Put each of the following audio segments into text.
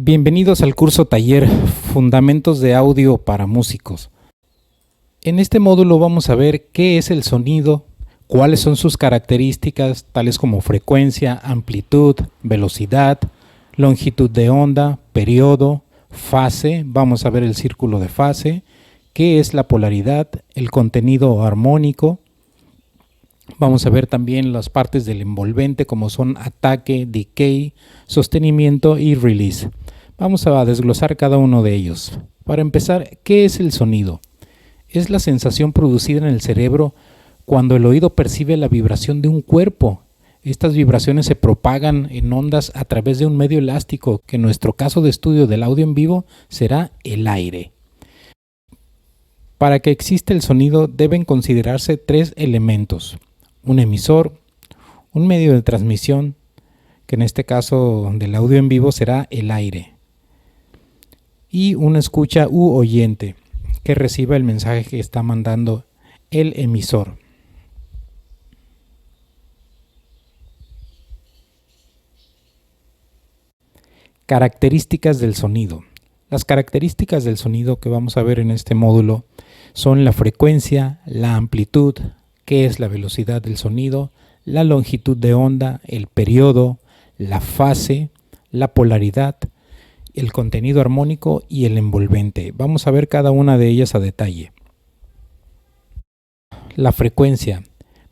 Bienvenidos al curso taller Fundamentos de Audio para Músicos. En este módulo vamos a ver qué es el sonido, cuáles son sus características, tales como frecuencia, amplitud, velocidad, longitud de onda, periodo, fase, vamos a ver el círculo de fase, qué es la polaridad, el contenido armónico. Vamos a ver también las partes del envolvente como son ataque, decay, sostenimiento y release. Vamos a desglosar cada uno de ellos. Para empezar, ¿qué es el sonido? Es la sensación producida en el cerebro cuando el oído percibe la vibración de un cuerpo. Estas vibraciones se propagan en ondas a través de un medio elástico, que en nuestro caso de estudio del audio en vivo será el aire. Para que exista el sonido deben considerarse tres elementos: un emisor, un medio de transmisión, que en este caso del audio en vivo será el aire, y una escucha u oyente, que reciba el mensaje que está mandando el emisor. Características del sonido. Las características del sonido que vamos a ver en este módulo son la frecuencia, la amplitud, que es la velocidad del sonido, la longitud de onda, el periodo, la fase, la polaridad, el contenido armónico y el envolvente. Vamos a ver cada una de ellas a detalle. La frecuencia.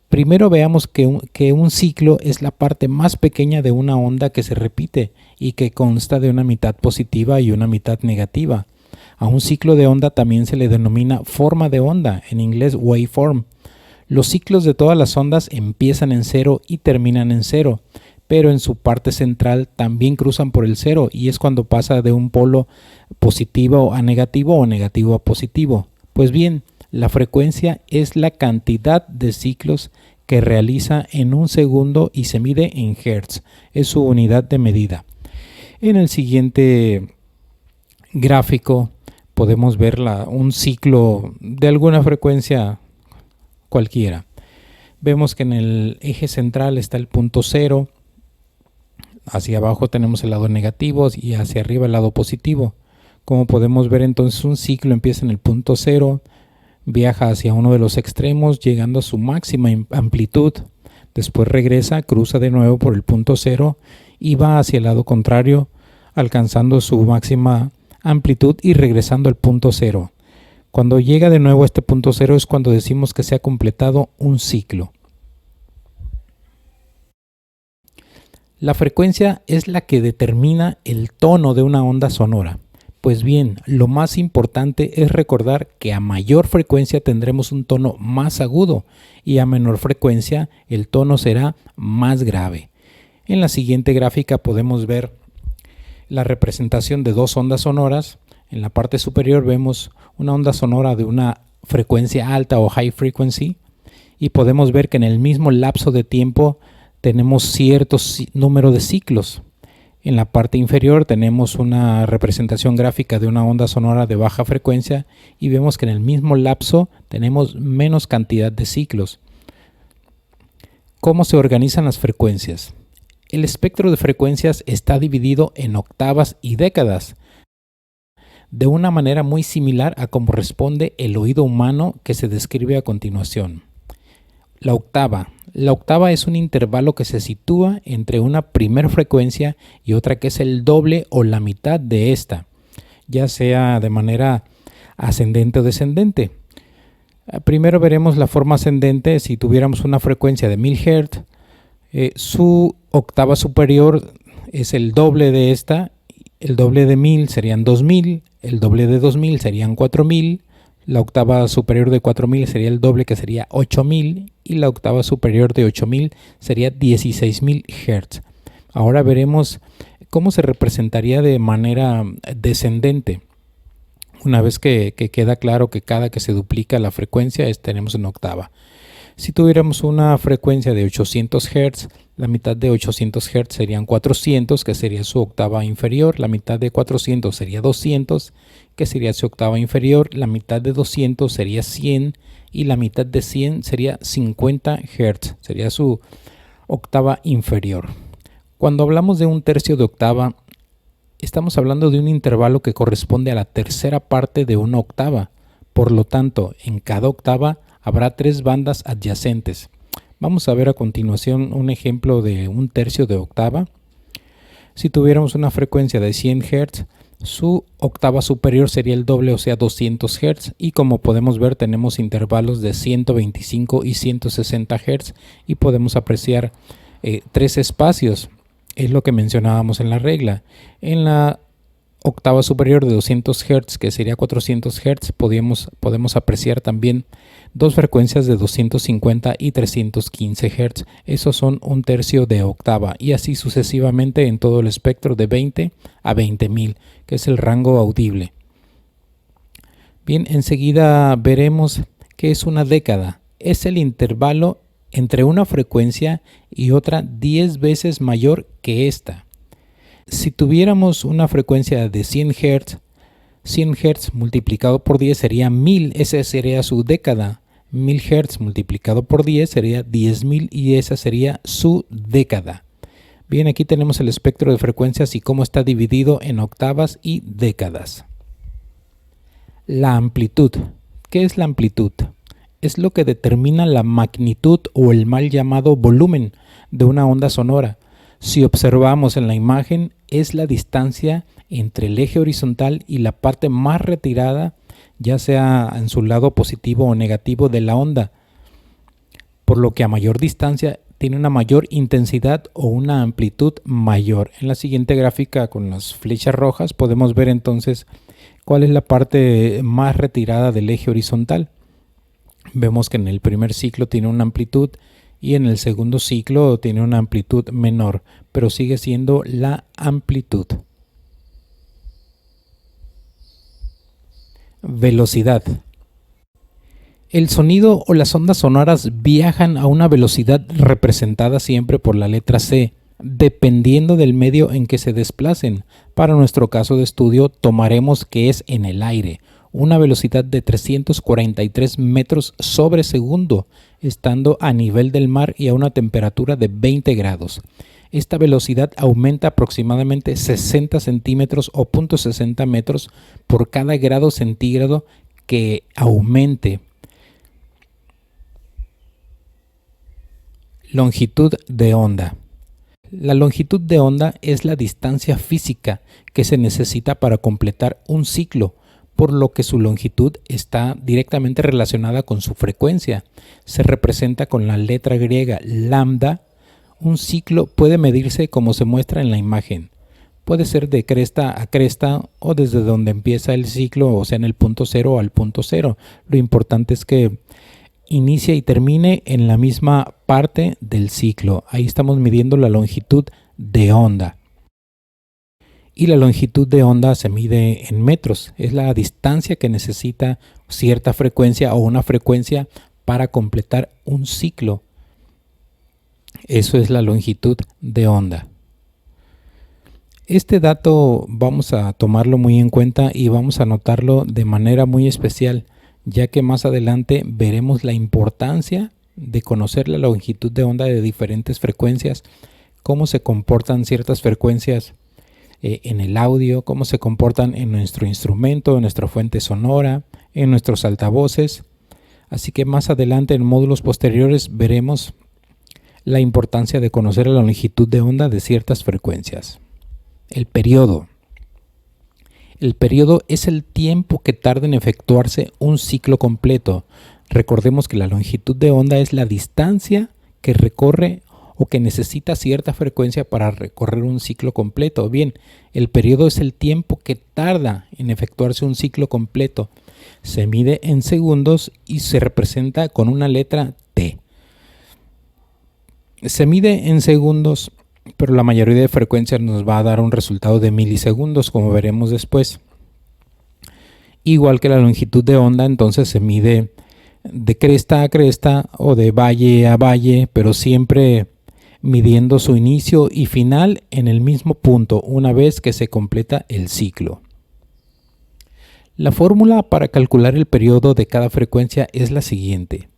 Primero veamos que un ciclo es la parte más pequeña de una onda que se repite y que consta de una mitad positiva y una mitad negativa. A un ciclo de onda también se le denomina forma de onda, en inglés waveform. Los ciclos de todas las ondas empiezan en cero y terminan en cero, pero en su parte central también cruzan por el cero y es cuando pasa de un polo positivo a negativo o negativo a positivo. Pues bien, la frecuencia es la cantidad de ciclos que realiza en un segundo y se mide en hertz, es su unidad de medida. En el siguiente gráfico podemos ver un ciclo de alguna frecuencia cualquiera. Vemos que en el eje central está el punto cero, hacia abajo tenemos el lado negativo y hacia arriba el lado positivo. Como podemos ver, entonces un ciclo empieza en el punto cero, viaja hacia uno de los extremos llegando a su máxima amplitud, después regresa, cruza de nuevo por el punto cero y va hacia el lado contrario alcanzando su máxima amplitud y regresando al punto cero. Cuando llega de nuevo a este punto cero es cuando decimos que se ha completado un ciclo. La frecuencia es la que determina el tono de una onda sonora. Pues bien, lo más importante es recordar que a mayor frecuencia tendremos un tono más agudo y a menor frecuencia el tono será más grave. En la siguiente gráfica podemos ver la representación de dos ondas sonoras. En la parte superior vemos una onda sonora de una frecuencia alta o high frequency y podemos ver que en el mismo lapso de tiempo tenemos cierto número de ciclos. En la parte inferior tenemos una representación gráfica de una onda sonora de baja frecuencia y vemos que en el mismo lapso tenemos menos cantidad de ciclos. ¿Cómo se organizan las frecuencias? El espectro de frecuencias está dividido en octavas y décadas, de una manera muy similar a como responde el oído humano que se describe a continuación. La octava es un intervalo que se sitúa entre una primer frecuencia y otra que es el doble o la mitad de esta, ya sea de manera ascendente o descendente. Primero veremos la forma ascendente. Si tuviéramos una frecuencia de 1000 Hz, su octava superior es el doble de esta. El doble de 1000 serían 2000, el doble de 2000 serían 4000, la octava superior de 4000 sería el doble, que sería 8000, y la octava superior de 8000 sería 16000 Hz. Ahora veremos cómo se representaría de manera descendente. Una vez que queda claro que cada que se duplica la frecuencia tenemos una octava. Si tuviéramos una frecuencia de 800 Hz, la mitad de 800 Hz serían 400, que sería su octava inferior. La mitad de 400 sería 200, que sería su octava inferior. La mitad de 200 sería 100 y la mitad de 100 sería 50 Hz, sería su octava inferior. Cuando hablamos de un tercio de octava, Estamos hablando de un intervalo que corresponde a la tercera parte de una octava. Por lo tanto, en cada octava habrá 3 bandas adyacentes. Vamos a ver a continuación un ejemplo de un tercio de octava. Si tuviéramos una frecuencia de 100 Hz, su octava superior sería el doble, o sea 200 Hz, y como podemos ver tenemos intervalos de 125 y 160 Hz y podemos apreciar 3 espacios. Es lo que mencionábamos en la regla. En la octava superior de 200 Hz, que sería 400 Hz, podemos apreciar también 2 frecuencias de 250 y 315 Hz. Esos son un tercio de octava, y así sucesivamente en todo el espectro de 20 a 20.000, que es el rango audible. Bien, enseguida veremos qué es una década. Es el intervalo entre una frecuencia y otra 10 veces mayor que esta. Si tuviéramos una frecuencia de 100 Hz, 100 Hz multiplicado por 10 sería 1000, esa sería su década. 1000 Hz multiplicado por 10 sería 10.000 y esa sería su década. Bien, aquí tenemos el espectro de frecuencias y cómo está dividido en octavas y décadas. La amplitud. ¿Qué es la amplitud? Es lo que determina la magnitud o el mal llamado volumen de una onda sonora. Si observamos en la imagen, es la distancia entre el eje horizontal y la parte más retirada, ya sea en su lado positivo o negativo de la onda, por lo que a mayor distancia tiene una mayor intensidad o una amplitud mayor. En la siguiente gráfica con las flechas rojas podemos ver entonces cuál es la parte más retirada del eje horizontal. Vemos que en el primer ciclo tiene una amplitud y en el segundo ciclo tiene una amplitud menor, pero sigue siendo la amplitud. Velocidad. El sonido o las ondas sonoras viajan a una velocidad representada siempre por la letra C, dependiendo del medio en que se desplacen. Para nuestro caso de estudio tomaremos que es en el aire, una velocidad de 343 metros sobre segundo, estando a nivel del mar y a una temperatura de 20 grados. Esta velocidad aumenta aproximadamente 60 centímetros o 0.60 metros por cada grado centígrado que aumente. Longitud de onda. La longitud de onda es la distancia física que se necesita para completar un ciclo, por lo que su longitud está directamente relacionada con su frecuencia. Se representa con la letra griega lambda. Un ciclo puede medirse como se muestra en la imagen. Puede ser de cresta a cresta o desde donde empieza el ciclo, o sea en el punto 0 al punto 0. Lo importante es que inicie y termine en la misma parte del ciclo. Ahí estamos midiendo la longitud de onda. Y la longitud de onda se mide en metros. Es la distancia que necesita cierta frecuencia o una frecuencia para completar un ciclo. Eso es la longitud de onda. Este dato vamos a tomarlo muy en cuenta y vamos a notarlo de manera muy especial, ya que más adelante veremos la importancia de conocer la longitud de onda de diferentes frecuencias, cómo se comportan ciertas frecuencias en el audio, cómo se comportan en nuestro instrumento, en nuestra fuente sonora, en nuestros altavoces. Así que más adelante en módulos posteriores veremos la importancia de conocer la longitud de onda de ciertas frecuencias. El periodo. El periodo es el tiempo que tarda en efectuarse un ciclo completo. Recordemos que la longitud de onda es la distancia que recorre o que necesita cierta frecuencia para recorrer un ciclo completo. Bien, el periodo es el tiempo que tarda en efectuarse un ciclo completo. Se mide en segundos y se representa con una letra T. Se mide en segundos, pero la mayoría de frecuencias nos va a dar un resultado de milisegundos, como veremos después. Igual que la longitud de onda, entonces se mide de cresta a cresta o de valle a valle, pero siempre midiendo su inicio y final en el mismo punto una vez que se completa el ciclo. La fórmula para calcular el periodo de cada frecuencia es la siguiente.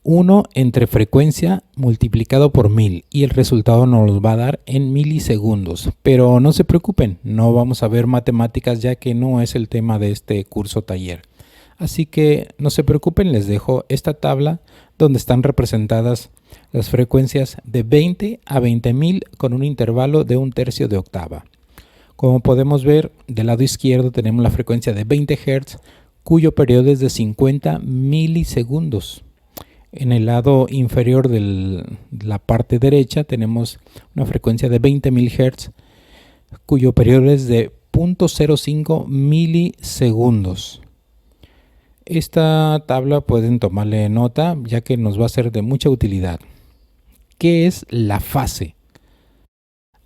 1 entre frecuencia multiplicado por 1000 y el resultado nos lo va a dar en milisegundos. Pero no se preocupen, no vamos a ver matemáticas ya que no es el tema de este curso taller. Así que no se preocupen, les dejo esta tabla donde están representadas las frecuencias de 20 a 20.000 con un intervalo de 1/3 de octava. Como podemos ver, del lado izquierdo tenemos la frecuencia de 20 Hz, cuyo periodo es de 50 milisegundos. En el lado inferior de la parte derecha tenemos una frecuencia de 20.000 Hz, cuyo periodo es de 0.05 milisegundos. Esta tabla pueden tomarle nota ya que nos va a ser de mucha utilidad. ¿Qué es la fase?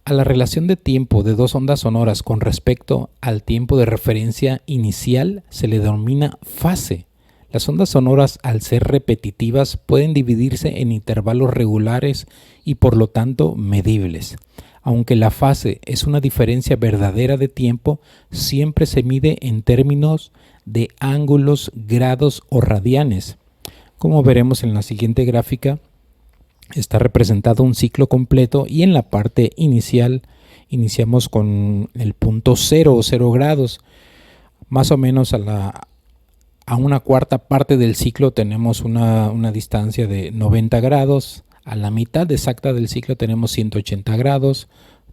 A la relación de tiempo de dos ondas sonoras con respecto al tiempo de referencia inicial se le denomina fase. Las ondas sonoras, al ser repetitivas, pueden dividirse en intervalos regulares y por lo tanto medibles. Aunque la fase es una diferencia verdadera de tiempo, siempre se mide en términos de ángulos, grados o radianes. Como veremos en la siguiente gráfica, está representado un ciclo completo y en la parte inicial iniciamos con el punto 0 o 0 grados. Más o menos a una cuarta parte del ciclo tenemos una distancia de 90 grados. A la mitad exacta del ciclo tenemos 180 grados.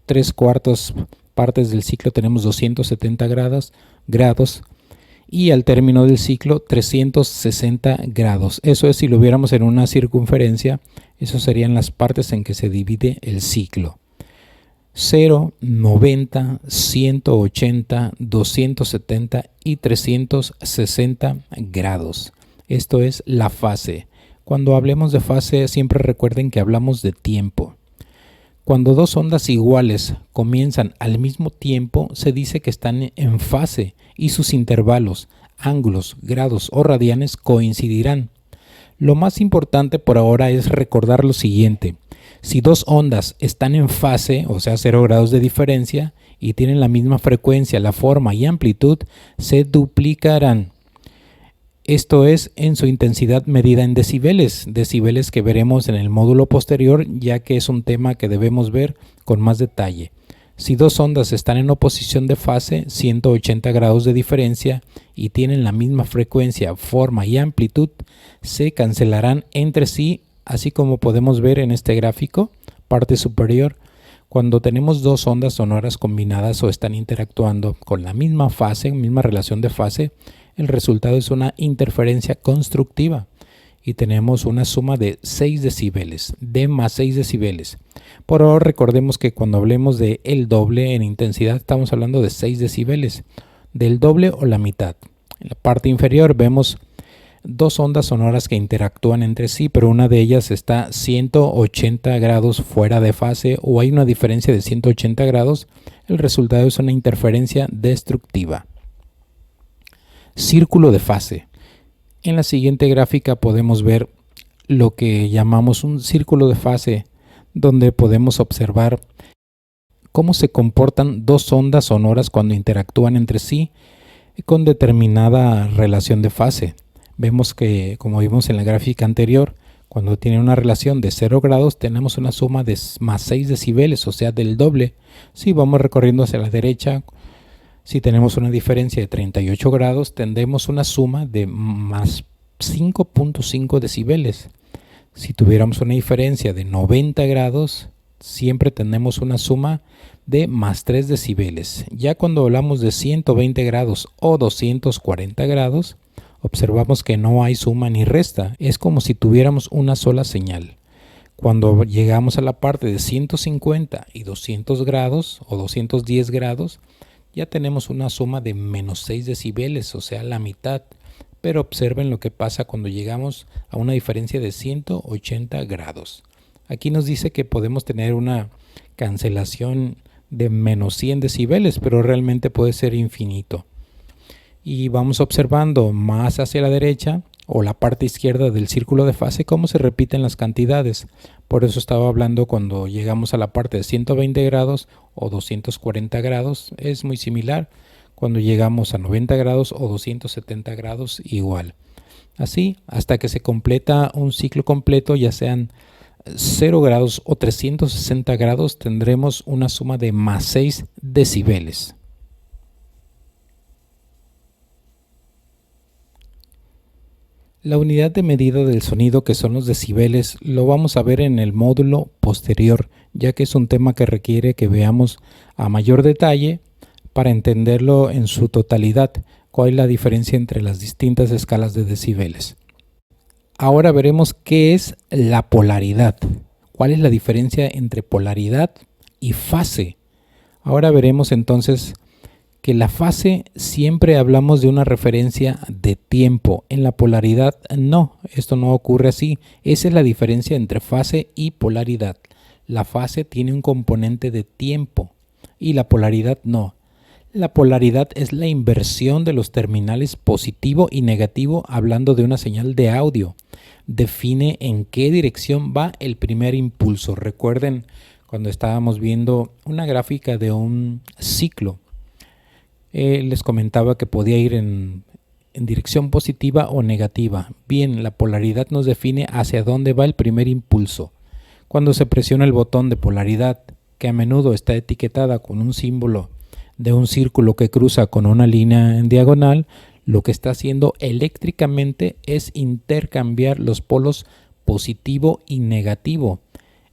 3/4 partes del ciclo tenemos 270 grados. Y al término del ciclo 360 grados. Eso es si lo viéramos en una circunferencia, esas serían las partes en que se divide el ciclo. 0, 90, 180, 270 y 360 grados. Esto es la fase. Cuando hablemos de fase, siempre recuerden que hablamos de tiempo. Cuando dos ondas iguales comienzan al mismo tiempo, se dice que están en fase y sus intervalos, ángulos, grados o radianes coincidirán. Lo más importante por ahora es recordar lo siguiente. Si dos ondas están en fase, o sea 0 grados de diferencia, y tienen la misma frecuencia, la forma y amplitud, se duplicarán. Esto es en su intensidad medida en decibeles que veremos en el módulo posterior, ya que es un tema que debemos ver con más detalle. Si dos ondas están en oposición de fase, 180 grados de diferencia, y tienen la misma frecuencia, forma y amplitud, se cancelarán entre sí, así como podemos ver en este gráfico, parte superior. Cuando tenemos dos ondas sonoras combinadas o están interactuando con la misma fase, misma relación de fase, el resultado es una interferencia constructiva y tenemos una suma de 6 decibeles, D más 6 decibeles. Por ahora recordemos que cuando hablemos de el doble en intensidad estamos hablando de 6 decibeles, del doble o la mitad. En la parte inferior vemos dos ondas sonoras que interactúan entre sí, pero una de ellas está 180 grados fuera de fase o hay una diferencia de 180 grados. El resultado es una interferencia destructiva. Círculo de fase. En la siguiente gráfica podemos ver lo que llamamos un círculo de fase, donde podemos observar cómo se comportan dos ondas sonoras cuando interactúan entre sí con determinada relación de fase. Vemos que, como vimos en la gráfica anterior, cuando tienen una relación de 0 grados tenemos una suma de más 6 decibeles, o sea del doble. Si vamos recorriendo hacia la derecha, si tenemos una diferencia de 38 grados, tendremos una suma de más 5.5 decibeles. Si tuviéramos una diferencia de 90 grados, siempre tenemos una suma de más 3 decibeles. Ya cuando hablamos de 120 grados o 240 grados, observamos que no hay suma ni resta. Es como si tuviéramos una sola señal. Cuando llegamos a la parte de 150 y 200 grados o 210 grados, ya tenemos una suma de menos 6 decibeles, o sea, la mitad. Pero observen lo que pasa cuando llegamos a una diferencia de 180 grados. Aquí nos dice que podemos tener una cancelación de menos 100 decibeles, pero realmente puede ser infinito. Y vamos observando más hacia la derecha o la parte izquierda del círculo de fase cómo se repiten las cantidades. Por eso estaba hablando cuando llegamos a la parte de 120 grados o 240 grados, es muy similar. Cuando llegamos a 90 grados o 270 grados, igual. Así, hasta que se completa un ciclo completo, ya sean 0 grados o 360 grados, tendremos una suma de más 6 decibeles. La unidad de medida del sonido, que son los decibeles, lo vamos a ver en el módulo posterior, ya que es un tema que requiere que veamos a mayor detalle para entenderlo en su totalidad, cuál es la diferencia entre las distintas escalas de decibeles. Ahora veremos qué es la polaridad, cuál es la diferencia entre polaridad y fase. Ahora veremos entonces que la fase siempre hablamos de una referencia de tiempo. En la polaridad no, esto no ocurre así. Esa es la diferencia entre fase y polaridad. La fase tiene un componente de tiempo y la polaridad no. La polaridad es la inversión de los terminales positivo y negativo hablando de una señal de audio. Define en qué dirección va el primer impulso. Recuerden cuando estábamos viendo una gráfica de un ciclo. Les comentaba que podía ir en dirección positiva o negativa. Bien, la polaridad nos define hacia dónde va el primer impulso. Cuando se presiona el botón de polaridad, que a menudo está etiquetada con un símbolo de un círculo que cruza con una línea en diagonal, lo que está haciendo eléctricamente es intercambiar los polos positivo y negativo.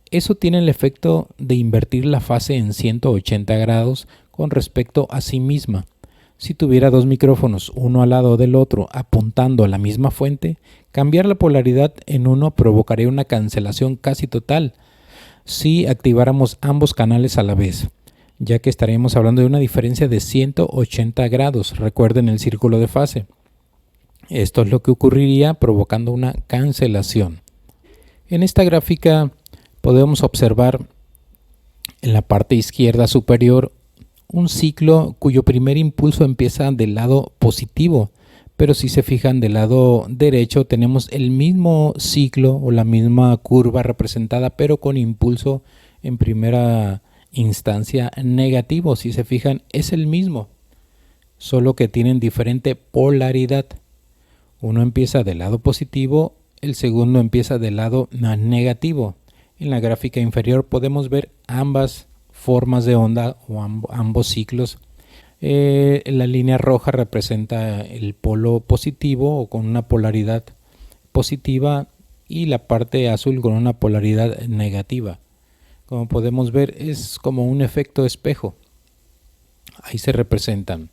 Eso tiene el efecto de invertir la fase en 180 grados con respecto a sí misma. Si tuviera dos micrófonos, uno al lado del otro, apuntando a la misma fuente, cambiar la polaridad en uno provocaría una cancelación casi total si activáramos ambos canales a la vez, ya que estaríamos hablando de una diferencia de 180 grados. Recuerden el círculo de fase. Esto es lo que ocurriría provocando una cancelación. En esta gráfica podemos observar en la parte izquierda superior un ciclo cuyo primer impulso empieza del lado positivo, pero si se fijan del lado derecho tenemos el mismo ciclo o la misma curva representada, pero con impulso en primera instancia negativo. Si se fijan, es el mismo, solo que tienen diferente polaridad. Uno empieza del lado positivo, el segundo empieza del lado negativo. En la gráfica inferior podemos ver ambas formas de onda o ambos ciclos. La línea roja representa el polo positivo o con una polaridad positiva y la parte azul con una polaridad negativa. Como podemos ver, es como un efecto espejo. Ahí se representan.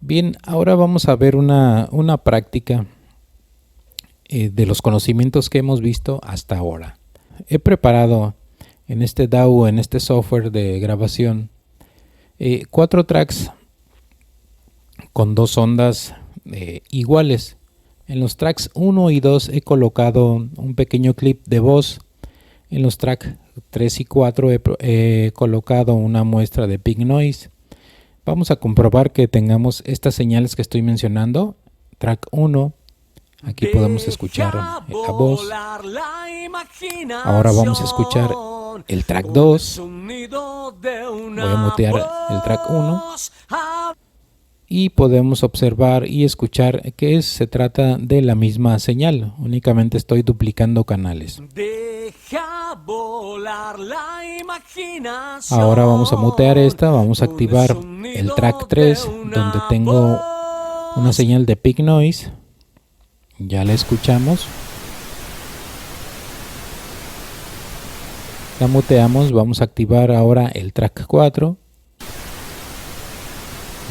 Bien, ahora vamos a ver una práctica de los conocimientos que hemos visto hasta ahora. He preparado en este DAW, en este software de grabación, 4 tracks con 2 ondas iguales. En los tracks 1 y 2 he colocado un pequeño clip de voz. En los tracks 3 y 4 he colocado una muestra de pink noise. Vamos a comprobar que tengamos estas señales que estoy mencionando. Track 1, aquí podemos escuchar la voz. Ahora vamos a escuchar el track 2. Voy a mutear el track 1. Y podemos observar y escuchar que se trata de la misma señal. Únicamente estoy duplicando canales. Ahora vamos a mutear esta. Vamos a activar el track 3, donde tengo una señal de pink noise. Ya la escuchamos. La muteamos. Vamos a activar ahora el track 4.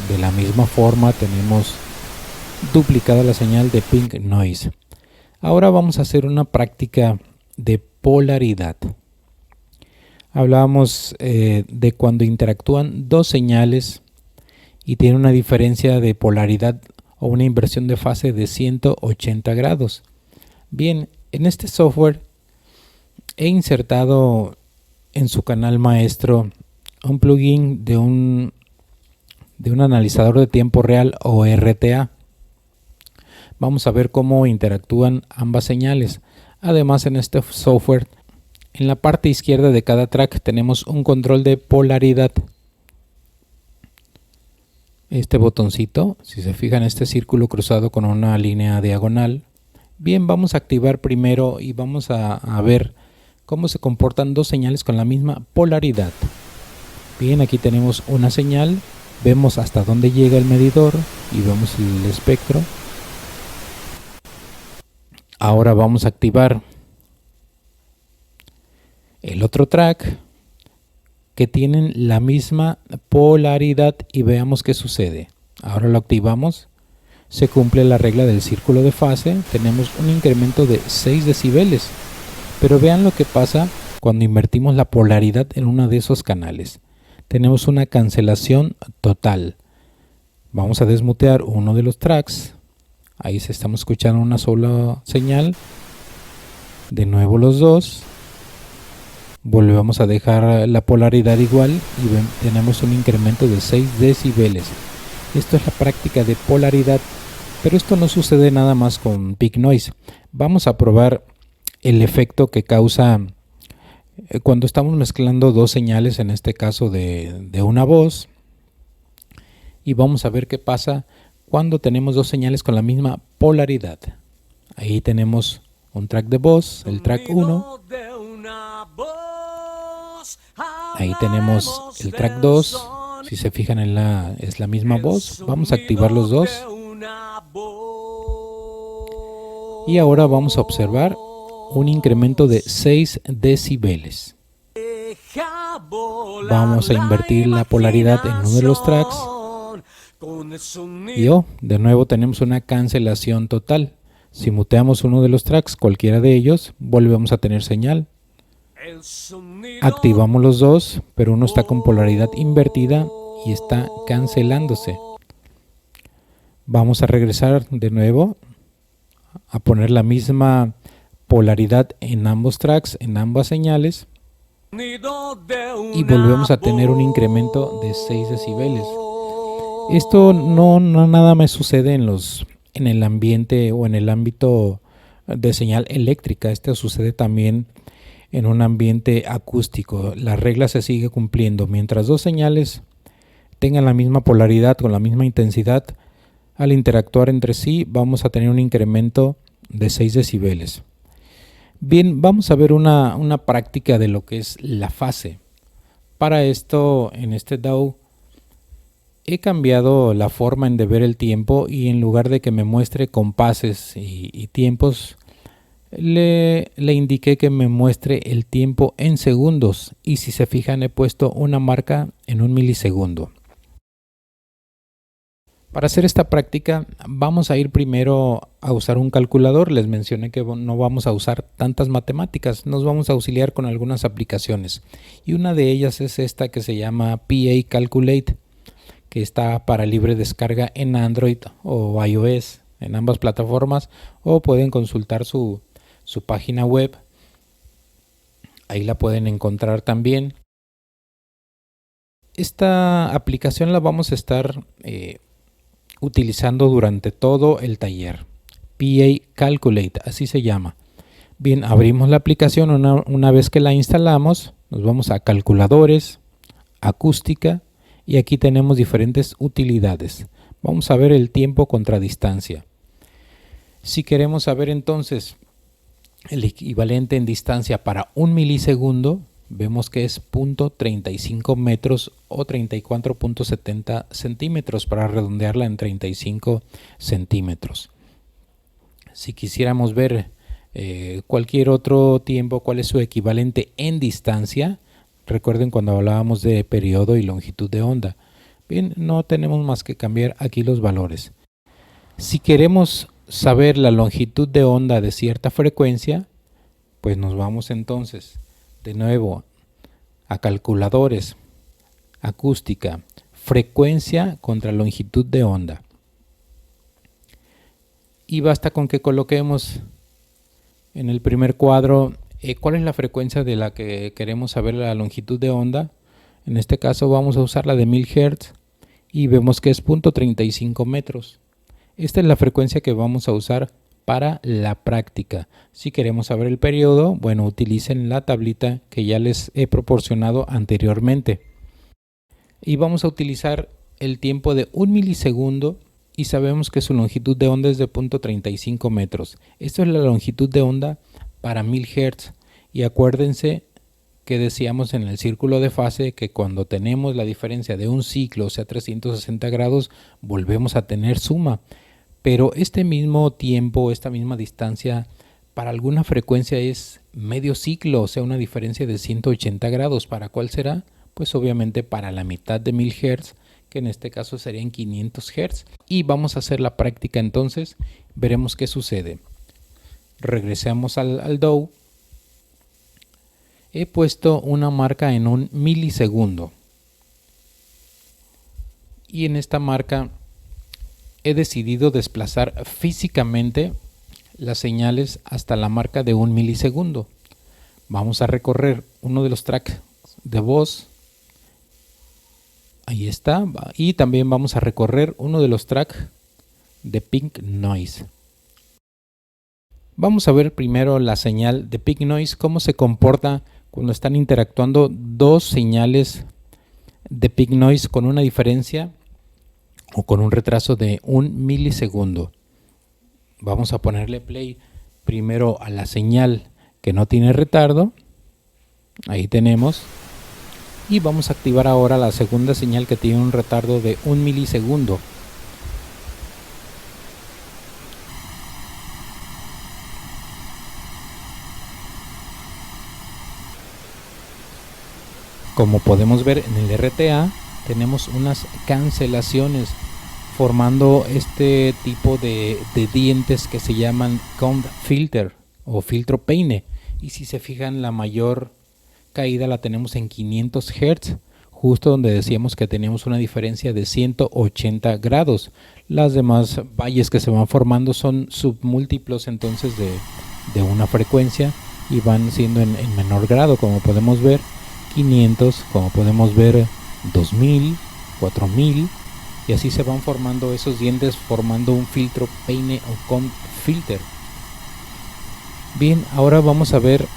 De la misma forma tenemos duplicada la señal de pink noise. Ahora vamos a hacer una práctica de polaridad. Hablábamos de cuando interactúan dos señales y tiene una diferencia de polaridad o una inversión de fase de 180 grados. Bien, en este software he insertado en su canal maestro un plugin de un analizador de tiempo real o RTA. Vamos a ver cómo interactúan ambas señales. Además, en este software, en la parte izquierda de cada track tenemos un control de polaridad. Este botoncito, si se fijan, este círculo cruzado con una línea diagonal, Bien, vamos a activar primero y vamos a ver cómo se comportan dos señales con la misma polaridad. Bien, aquí tenemos una señal, vemos hasta dónde llega el medidor y vemos el espectro. Ahora vamos a activar el otro track que tienen la misma polaridad y veamos qué sucede. Ahora lo activamos, se cumple la regla del círculo de fase, tenemos un incremento de 6 decibeles, pero vean lo que pasa cuando invertimos la polaridad en uno de esos canales. Tenemos una cancelación total. Vamos a desmutear uno de los tracks, ahí se estamos escuchando una sola señal, de nuevo los dos. Volvemos a dejar la polaridad igual y tenemos un incremento de 6 decibeles. Esto es la práctica de polaridad, pero esto no sucede nada más con Peak Noise. Vamos a probar el efecto que causa cuando estamos mezclando dos señales, en este caso de una voz, y vamos a ver qué pasa cuando tenemos dos señales con la misma polaridad. Ahí tenemos un track de voz, el track 1. Ahí tenemos el track 2, si se fijan es la misma voz. Vamos a activar los dos. Y ahora vamos a observar un incremento de 6 decibeles. Vamos a invertir la polaridad en uno de los tracks. Y de nuevo tenemos una cancelación total. Si muteamos uno de los tracks, cualquiera de ellos, volvemos a tener señal. Activamos los dos, pero uno está con polaridad invertida y está cancelándose. Vamos a regresar de nuevo a poner la misma polaridad en ambos tracks, en ambas señales, y volvemos a tener un incremento de 6 decibeles. Esto no nada más sucede en el ambiente o en el ámbito de señal eléctrica. Esto sucede también en un ambiente acústico. La regla se sigue cumpliendo. Mientras dos señales tengan la misma polaridad con la misma intensidad, al interactuar entre sí vamos a tener un incremento de 6 decibeles. Bien, vamos a ver una práctica de lo que es la fase. Para esto, en este DAW, he cambiado la forma de ver el tiempo y en lugar de que me muestre compases y tiempos, le indiqué que me muestre el tiempo en segundos, y si se fijan he puesto una marca en 1 milisegundo. Para hacer esta práctica vamos a ir primero a usar un calculador. Les mencioné que no vamos a usar tantas matemáticas, nos vamos a auxiliar con algunas aplicaciones, y una de ellas es esta que se llama PA Calculate, que está para libre descarga en Android o iOS, en ambas plataformas, o pueden consultar su página web, ahí la pueden encontrar también. Esta aplicación la vamos a estar utilizando durante todo el taller. PA Calculate, así se llama. Bien, abrimos la aplicación. Una vez que la instalamos, nos vamos a calculadores, acústica, y aquí tenemos diferentes utilidades. Vamos a ver el tiempo contra distancia. Si queremos saber entonces el equivalente en distancia para 1 milisegundo, vemos que es 0.35 metros o 34.70 centímetros, para redondearla en 35 centímetros. Si quisiéramos ver cualquier otro tiempo, cuál es su equivalente en distancia, recuerden cuando hablábamos de periodo y longitud de onda. Bien, no tenemos más que cambiar aquí los valores. Si queremos saber la longitud de onda de cierta frecuencia, pues nos vamos entonces de nuevo a calculadores, acústica, frecuencia contra longitud de onda. Y basta con que coloquemos en el primer cuadro cuál es la frecuencia de la que queremos saber la longitud de onda. En este caso vamos a usar la de 1000 Hz y vemos que es 0.35 metros. Esta es la frecuencia que vamos a usar para la práctica. Si queremos saber el periodo, bueno, utilicen la tablita que ya les he proporcionado anteriormente. Y vamos a utilizar el tiempo de 1 milisegundo y sabemos que su longitud de onda es de 0.35 metros. Esto es la longitud de onda para 1000 Hz. Y acuérdense que decíamos en el círculo de fase que cuando tenemos la diferencia de un ciclo, o sea 360 grados, volvemos a tener suma. Pero este mismo tiempo, esta misma distancia, para alguna frecuencia es medio ciclo, o sea una diferencia de 180 grados. ¿Para cuál será? Pues obviamente para la mitad de 1000 Hz, que en este caso serían 500 Hz. Y vamos a hacer la práctica entonces, veremos qué sucede. Regresamos al DAW. He puesto una marca en 1 milisegundo. Y en esta marca he decidido desplazar físicamente las señales hasta la marca de 1 milisegundo. Vamos a recorrer uno de los tracks de voz. Ahí está. Y también vamos a recorrer uno de los tracks de Pink Noise. Vamos a ver primero la señal de Pink Noise, cómo se comporta cuando están interactuando dos señales de Pink Noise con una diferencia o con un retraso de 1 milisegundo. Vamos a ponerle play primero a la señal que no tiene retardo. Ahí tenemos. Y vamos a activar ahora la segunda señal que tiene un retardo de 1 milisegundo. Como podemos ver en el RTA, tenemos unas cancelaciones formando este tipo de dientes que se llaman comb filter o filtro peine. Y si se fijan, la mayor caída la tenemos en 500 Hz, justo donde decíamos que teníamos una diferencia de 180 grados. Las demás valles que se van formando son submúltiplos entonces de una frecuencia y van siendo en menor grado, como podemos ver 500, como podemos ver 2000, 4000, y así se van formando esos dientes formando un filtro peine o comb filter. Bien, ahora vamos a ver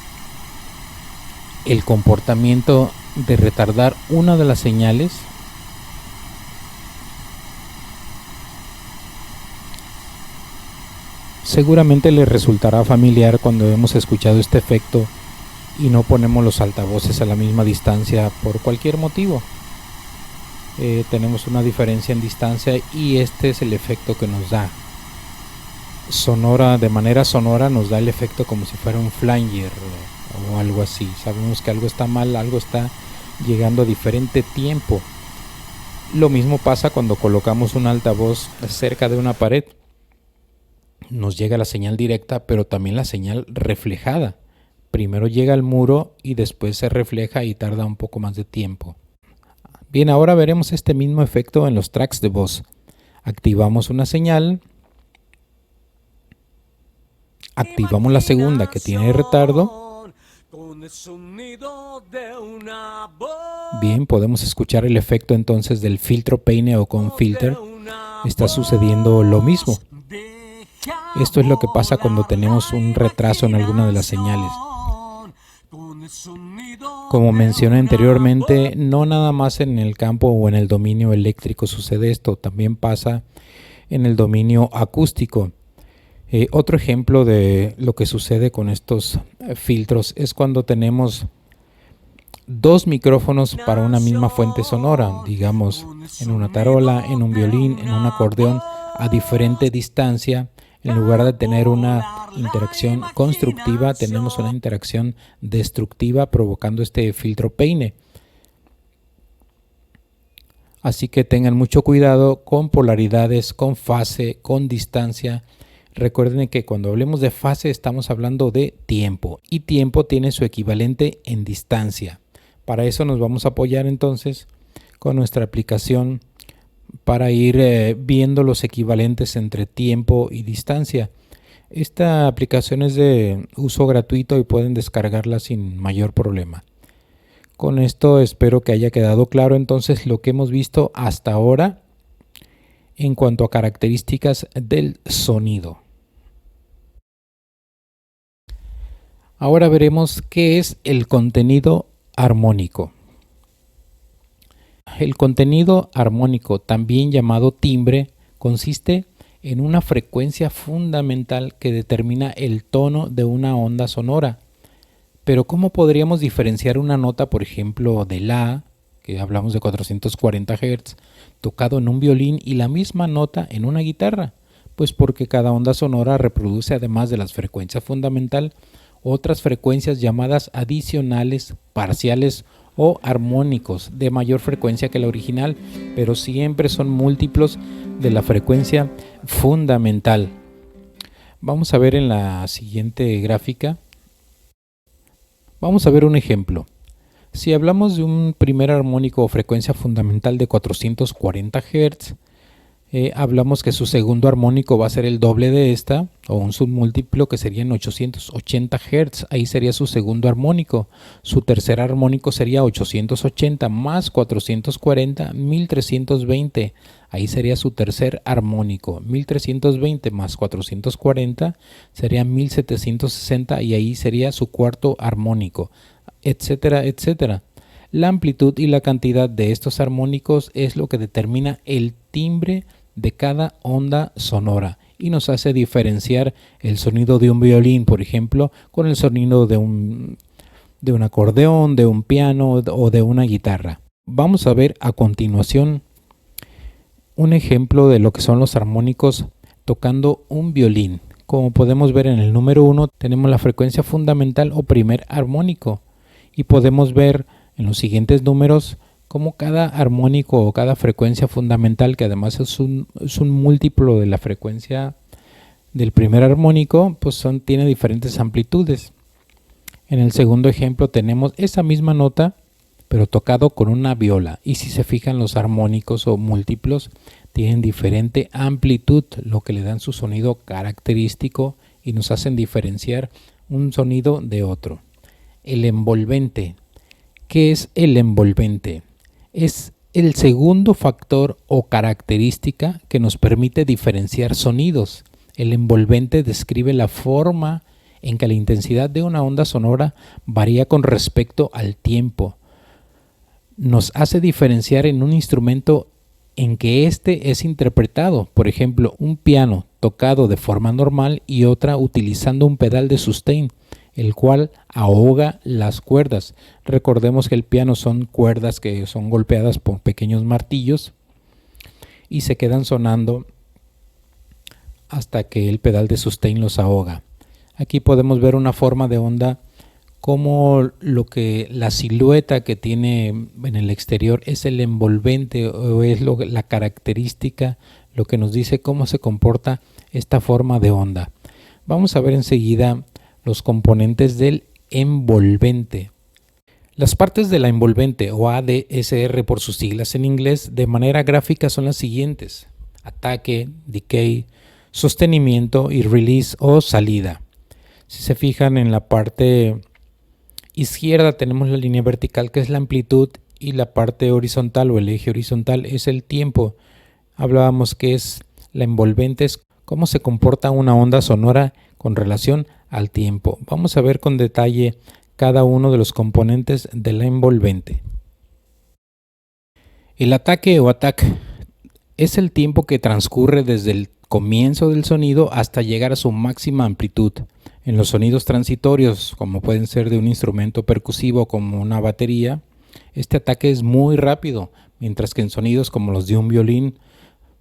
el comportamiento de retardar una de las señales. Seguramente les resultará familiar cuando hemos escuchado este efecto y no ponemos los altavoces a la misma distancia por cualquier motivo. Tenemos una diferencia en distancia y este es el efecto que nos da. De manera sonora nos da el efecto como si fuera un flanger o algo así. Sabemos que algo está mal, algo está llegando a diferente tiempo. Lo mismo pasa cuando colocamos un altavoz cerca de una pared. Nos llega la señal directa, pero también la señal reflejada. Primero llega al muro y después se refleja y tarda un poco más de tiempo. Bien, ahora veremos este mismo efecto en los tracks de voz. Activamos una señal. Activamos la segunda que tiene retardo. Bien, podemos escuchar el efecto entonces del filtro peine o comb filter. Está sucediendo lo mismo. Esto es lo que pasa cuando tenemos un retraso en alguna de las señales. Como mencioné anteriormente, no nada más en el campo o en el dominio eléctrico sucede esto, también pasa en el dominio acústico. Otro ejemplo de lo que sucede con estos filtros es cuando tenemos dos micrófonos para una misma fuente sonora, digamos en una tarola, en un violín, en un acordeón, a diferente distancia. En lugar de tener una interacción constructiva, tenemos una interacción destructiva provocando este filtro peine. Así que tengan mucho cuidado con polaridades, con fase, con distancia. Recuerden que cuando hablemos de fase estamos hablando de tiempo y tiempo tiene su equivalente en distancia. Para eso nos vamos a apoyar entonces con nuestra aplicación para ir viendo los equivalentes entre tiempo y distancia. Esta aplicación es de uso gratuito y pueden descargarla sin mayor problema. Con esto espero que haya quedado claro entonces lo que hemos visto hasta ahora en cuanto a características del sonido. Ahora veremos qué es el contenido armónico. El contenido armónico, también llamado timbre, consiste en una frecuencia fundamental que determina el tono de una onda sonora. Pero ¿cómo podríamos diferenciar una nota, por ejemplo, de la, que hablamos de 440 Hz, tocado en un violín y la misma nota en una guitarra? Pues porque cada onda sonora reproduce, además de las frecuencias fundamental, otras frecuencias llamadas adicionales, parciales o armónicos de mayor frecuencia que la original, pero siempre son múltiplos de la frecuencia fundamental. Vamos a ver en la siguiente gráfica. Vamos a ver un ejemplo. Si hablamos de un primer armónico o frecuencia fundamental de 440 Hz, hablamos que su segundo armónico va a ser el doble de esta, o un submúltiplo que sería en 880 Hz, ahí sería su segundo armónico. Su tercer armónico sería 880 más 440, 1320, ahí sería su tercer armónico. 1320 más 440 sería 1760 y ahí sería su cuarto armónico, etcétera, etcétera. La amplitud y la cantidad de estos armónicos es lo que determina el timbre de cada onda sonora y nos hace diferenciar el sonido de un violín, por ejemplo, con el sonido de un acordeón, de un piano o de una guitarra. Vamos a ver a continuación un ejemplo de lo que son los armónicos tocando un violín. Como podemos ver en el número 1 tenemos la frecuencia fundamental o primer armónico y podemos ver en los siguientes números como cada armónico o cada frecuencia fundamental, que además es un múltiplo de la frecuencia del primer armónico, pues tiene diferentes amplitudes. En el segundo ejemplo tenemos esa misma nota, pero tocado con una viola. Y si se fijan, los armónicos o múltiplos tienen diferente amplitud, lo que le dan su sonido característico y nos hacen diferenciar un sonido de otro. El envolvente. ¿Qué es el envolvente? Es el segundo factor o característica que nos permite diferenciar sonidos. El envolvente describe la forma en que la intensidad de una onda sonora varía con respecto al tiempo. Nos hace diferenciar en un instrumento en que éste es interpretado, por ejemplo, un piano tocado de forma normal y otra utilizando un pedal de sustain, el cual ahoga las cuerdas. Recordemos que el piano son cuerdas que son golpeadas por pequeños martillos y se quedan sonando hasta que el pedal de sustain los ahoga. Aquí podemos ver una forma de onda como la silueta que tiene en el exterior es el envolvente o es la característica, lo que nos dice cómo se comporta esta forma de onda. Vamos a ver enseguida los componentes del envolvente. Las partes de la envolvente o ADSR por sus siglas en inglés de manera gráfica son las siguientes: ataque, decay, sostenimiento y release o salida. Si se fijan en la parte izquierda tenemos la línea vertical que es la amplitud y la parte horizontal o el eje horizontal es el tiempo. Hablábamos que es la envolvente, es cómo se comporta una onda sonora con relación al tiempo. Vamos a ver con detalle cada uno de los componentes de la envolvente. El ataque o attack es el tiempo que transcurre desde el comienzo del sonido hasta llegar a su máxima amplitud. En los sonidos transitorios, como pueden ser de un instrumento percusivo como una batería, este ataque es muy rápido, mientras que en sonidos como los de un violín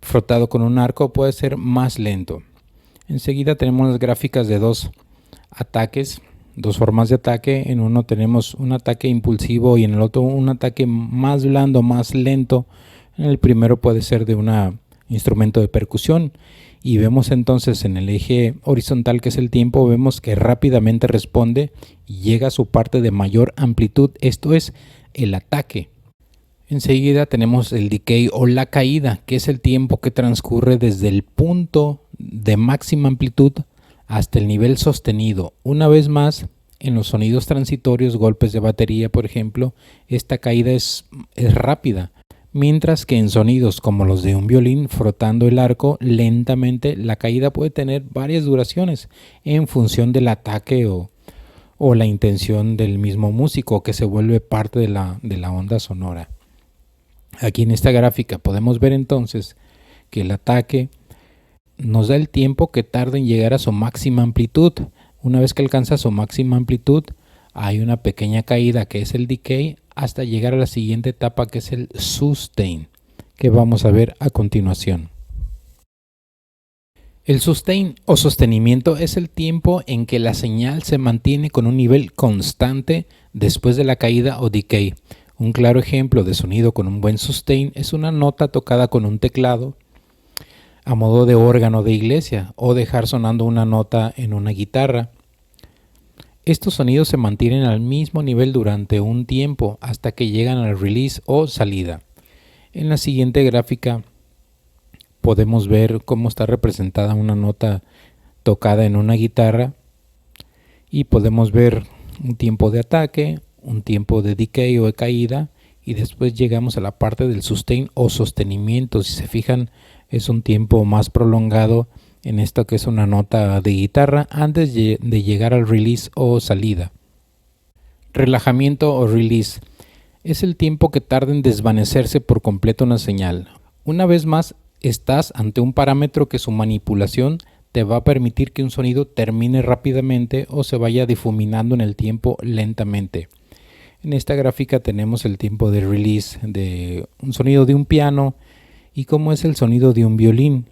frotado con un arco puede ser más lento. Enseguida tenemos las gráficas de dos ataques, dos formas de ataque. En uno tenemos un ataque impulsivo y en el otro un ataque más blando, más lento. En el primero puede ser de un instrumento de percusión y vemos entonces en el eje horizontal, que es el tiempo, vemos que rápidamente responde y llega a su parte de mayor amplitud, esto es el ataque. Enseguida tenemos el decay o la caída, que es el tiempo que transcurre desde el punto de máxima amplitud hasta el nivel sostenido. Una vez más, en los sonidos transitorios, golpes de batería, por ejemplo, esta caída es rápida, mientras que en sonidos como los de un violín frotando el arco lentamente, la caída puede tener varias duraciones en función del ataque o la intención del mismo músico, que se vuelve parte de la onda sonora. Aquí en esta gráfica podemos ver entonces que el ataque nos da el tiempo que tarda en llegar a su máxima amplitud. Una vez que alcanza su máxima amplitud, hay una pequeña caída que es el decay hasta llegar a la siguiente etapa que es el sustain, que vamos a ver a continuación. El sustain o sostenimiento es el tiempo en que la señal se mantiene con un nivel constante después de la caída o decay. Un claro ejemplo de sonido con un buen sustain es una nota tocada con un teclado a modo de órgano de iglesia o dejar sonando una nota en una guitarra. Estos sonidos se mantienen al mismo nivel durante un tiempo hasta que llegan al release o salida. En la siguiente gráfica podemos ver cómo está representada una nota tocada en una guitarra y podemos ver un tiempo de ataque, un tiempo de decay o de caída y después llegamos a la parte del sustain o sostenimiento. Si se fijan, es un tiempo más prolongado en esto que es una nota de guitarra antes de llegar al release o salida. Relajamiento o release es el tiempo que tarda en desvanecerse por completo una señal. Una vez más, estás ante un parámetro que su manipulación te va a permitir que un sonido termine rápidamente o se vaya difuminando en el tiempo lentamente. En esta gráfica tenemos el tiempo de release de un sonido de un piano y cómo es el sonido de un violín.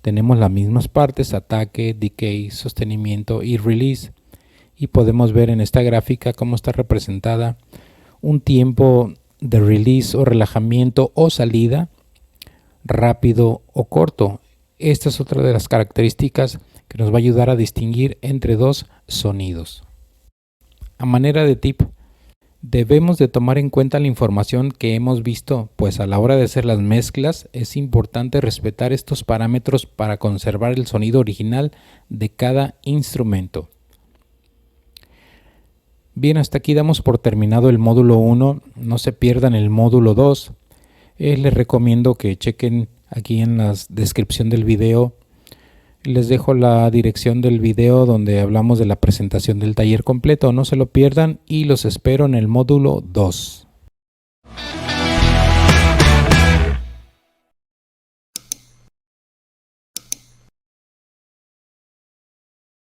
Tenemos las mismas partes, ataque, decay, sostenimiento y release. Y podemos ver en esta gráfica cómo está representada un tiempo de release o relajamiento o salida, rápido o corto. Esta es otra de las características que nos va a ayudar a distinguir entre dos sonidos. A manera de tip, debemos de tomar en cuenta la información que hemos visto, pues a la hora de hacer las mezclas es importante respetar estos parámetros para conservar el sonido original de cada instrumento. Bien, hasta aquí damos por terminado el módulo 1, no se pierdan el módulo 2. Les recomiendo que chequen aquí en la descripción del video. Les dejo la dirección del video donde hablamos de la presentación del taller completo. No se lo pierdan y los espero en el módulo 2.